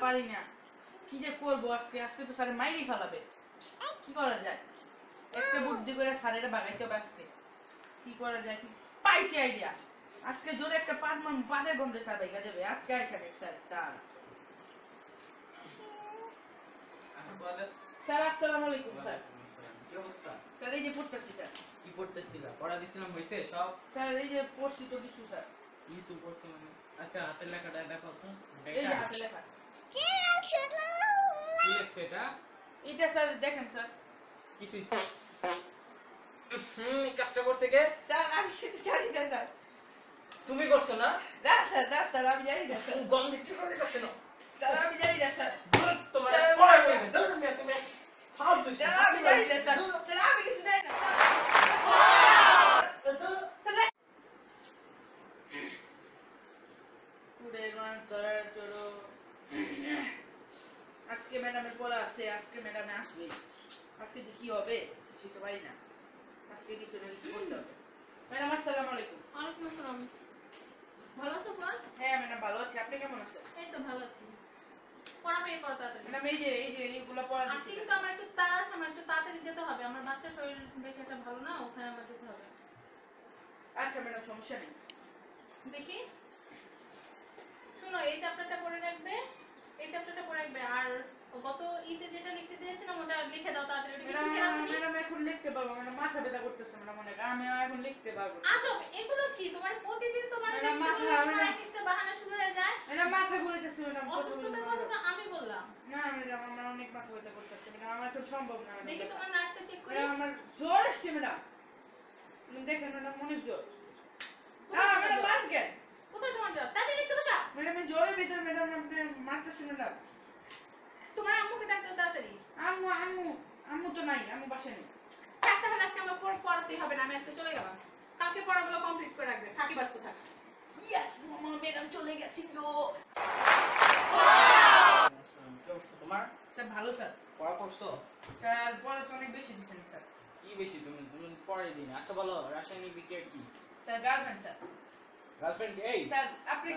পারি না, কি যে করবো আজকে। আজকে তো স্যার মাইরি ফেলাবে, কি করা যায়? একটা বুদ্ধি করে স্যারের বাগাইতে হবে আজকে। কি করা যায়? কি পাইছি আইডিয়া। আজকে জোরে একটা পাদের গন্ধে স্যার বাইকা যাবে। আজকে আইসা দেখ স্যার তার। স্যার আসসালামু আলাইকুম স্যার। কি অবস্থা? স্যার এই যে পড়তেছি স্যার। কি পড়তেছিলা? পড়া দিছিলাম হইছে সব? স্যার এই যে পড়ছি তো কিছু স্যার। কিছু পড়ছো মানে? আচ্ছা হাতের লেখাটা দেখো তো। এই যে হাতে লেখা। কি লেখছো এটা? এটা স্যার দেখেন স্যার। কিছুই এই কাজটা করছে কে? স্যার আমি কিছু জানি না স্যার। তুমি করছো না? না স্যার, না স্যার আমি জানি না স্যার। গন্ধ দিতে করছে না। স্যার আমি জানি না স্যার। তোমার পড়াই বলবে। চলো তুমি ফালতু। স্যার আমি জানি না স্যার। স্যার আমি কিছু জানি না স্যার। আজকে ম্যাডামের পড়া আছে, আজকে ম্যাডামে আসবে। আজকে কি হবে বুঝতে পারি না। আজকে কিছু না কিছু করতে হবে। ম্যাডাম আসসালামু আলাইকুম। ওয়ালাইকুম আসসালাম। ভালো আছো আপা? হ্যাঁ ম্যাডাম ভালো আছি, আপনি কেমন আছেন? এই তো ভালো আছি। পড়া বের করো তাড়াতাড়ি। ম্যাডাম এই যে এইগুলো পড়া আজকে দিচ্ছি। কিন্তু আমার একটু তাড়া আছে, আমার একটু তাড়াতাড়ি যেতে হবে। আমার বাচ্চার শরীর বেশি একটা ভালো না, ওখানে আমার যেতে হবে। আচ্ছা ম্যাডাম সমস্যা নেই। দেখি শোনো, এই চ্যাপ্টারটা পড়ে রাখবে, এই চ্যাপ্টারটা পড়ে রাখবে। আর গত ঈদে যেটা লিখতে দিয়েছিলাম ওটা লিখে দাও তাড়াতাড়ি। ওটা কি শিখে রাখো নি? ম্যাডাম এখন লিখতে পারবো, ম্যাডাম মাথা ব্যথা করতেছে ম্যাডাম, অনেক আমি এখন লিখতে পারবো। আচ্ছা এগুলো কি তোমার প্রতিদিন তোমার ম্যাডাম মাথা একটা বাহানা শুরু হয়ে যায়? ম্যাডাম মাথা ঘুরেছে ম্যাডাম। অসুস্থতার কথা তো আমি বললাম না ম্যাডাম আমার অনেক মাথা ব্যথা করতেছে ম্যাডাম, আমার তো সম্ভব না। দেখি তোমার নাটটা চেক করি। ম্যাডাম আমার জ্বর আসছে ম্যাডাম। দেখেন ম্যাডাম অনেক জ্বর। ম্যাডাম বাদ কেন? কোথায় তোমার জ্বর? তাতে লিখতে বসা। ম্যাডাম এই জ্বরের ভিতর ম্যাডাম আপনি মারতেছেন ম্যাডাম। তোমার আম্মুকে ডাকতে তাড়াতাড়ি। আম্মু আম্মু আম্মু তো নাই, আম্মু বাসায় নেই। একটা হলে আজকে আমার পড়াতেই হবে না, আমি আজকে চলে গেলাম। কালকে পড়াগুলো কমপ্লিট করে রাখবে, থাকি ব্যস্ত থাক। ইয়েস মামা ম্যাডাম চলে গেছিল। তোমার স্যার ভালো স্যার। পড়া করছো? স্যার পড়া তো অনেক বেশি দিচ্ছেন স্যার। কি বেশি? তুমি তুমি পড়াই দিন। আচ্ছা বলো রাসায়নিক বিক্রিয়া কি? Sir girlfriend sir. গার্লফ্রেন্ড এই? স্যার আপনি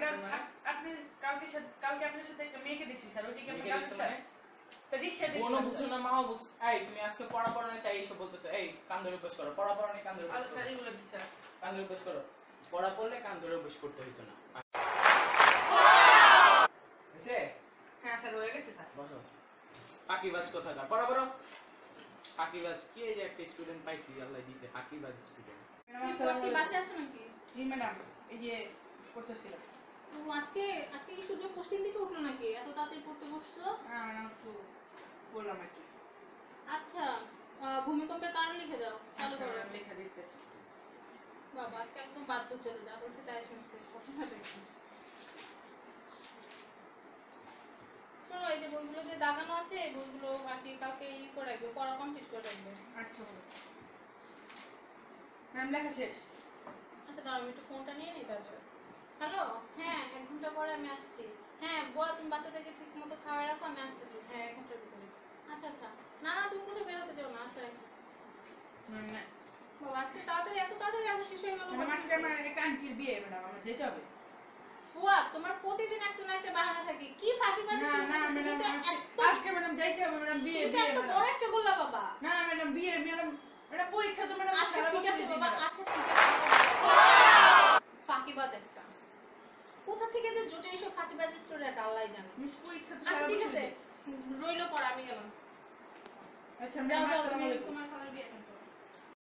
কালকে আপনার সাথে একটা মেয়েকে দেখছি স্যার, ওইটা কি আপনার গার্লফ্রেন্ড স্যার? স্যার রিকশা দেখছি। কোনো বুঝছো না মাও বুঝ। এই তুমি আজকে পড়া পড়া নেই তাই এসব বলতেছো। এই কান ধরে বস করো। পড়া পড়া নেই কান ধরে বস আচ্ছা করো। স্যার এগুলো কি স্যার? কান ধরে বস করো। পড়া পড়লে কান ধরে বস করতে হইতো না। হইছে? হ্যাঁ স্যার হয়ে গেছে স্যার। বসো। ফাঁকিবাজ কোথাকার। পড়া পড়ো। ফাঁকিবাজ কি? এই যে একটা স্টুডেন্ট পাইছি আল্লাহ দিতে ফাঁকিবাজ স্টুডেন্ট। ম্যাডাম আসসালামু কি আলাইকুম। বাসায় আছো নাকি? জি ম্যাডাম এই যে পড়তেছিলাম। ও আজকে কি সূর্য পশ্চিম দিকে উঠলো নাকি? এত তাড়াতাড়ি পড়তে বসছো? হ্যাঁ ম্যাডাম একটু বললাম আর কি। আচ্ছা ভূমিকম্পের কারণ লিখে দাও, চালু আচ্ছা করো। ম্যাডাম লেখা দিতেছি। বাবা আজকে একদম বাধ্য চলে যা বলছে তাই শুনছে। পড়াশোনা দেখছি। শোনো, এই যে বইগুলো যে দাগানো আছে এই বইগুলো আর কি কালকে করে রাখবে, পড়া কমপ্লিট করে রাখবে। আচ্ছা ম্যাম লেখা শেষ। আচ্ছা দাঁড়াও, আমি একটু ফোনটা নিয়ে নিই তারপর। হ্যালো, হ্যাঁ 1 ঘন্টা পরে আমি আসছি। হ্যাঁ বল, তুমি বাচ্চাদেরকে ঠিক মতো খাওয়াই রাখো, আমি আসতেছি। হ্যাঁ 1 ঘন্টার ভিতরে। আচ্ছা না তুমি কোথাও বেরোতে যাও না। আচ্ছা রাখো। বাবা আজকে তাড়াতাড়ি, এত তাড়াতাড়ি আমার শেষ হয়ে গেল। ম্যাডাম আজকে আমার এক আন্টির বিয়ে ম্যাডাম, আমার যেতে হবে। ফুয়াদ, তোমার প্রতিদিন একটা না একটা বাহানা থাকে। কি ফাঁকিবাজি না শুরু না করছো? তুমি ম্যাডাম তো আজকে ম্যাডাম যাইতে হবে ম্যাডাম, বিয়ে তুমি তো বিয়ে এত ম্যাডাম। বড় একটা গোল্লা বাবা। না ম্যাডাম বিয়ে ম্যাডাম, ম্যাডাম পরীক্ষা তো ম্যাডাম। আচ্ছা ঠিক আছে বাবা, আচ্ছা ঠিক আছে। ফাঁকিবাজ একটা। কোথা থেকে যে জুটে এসব ফাঁকিবাজি স্টুডেন্ট আল্লাহই জানে। মিস পরীক্ষা তো আচ্ছা সারা ঠিক বছর আছে, দিই। রইলো পড়া, আমি গেলাম। আচ্ছা যাও ম্যাডাম যাও, আসসালামু তুমি আলাইকুম। তোমার খাবার বিয়ে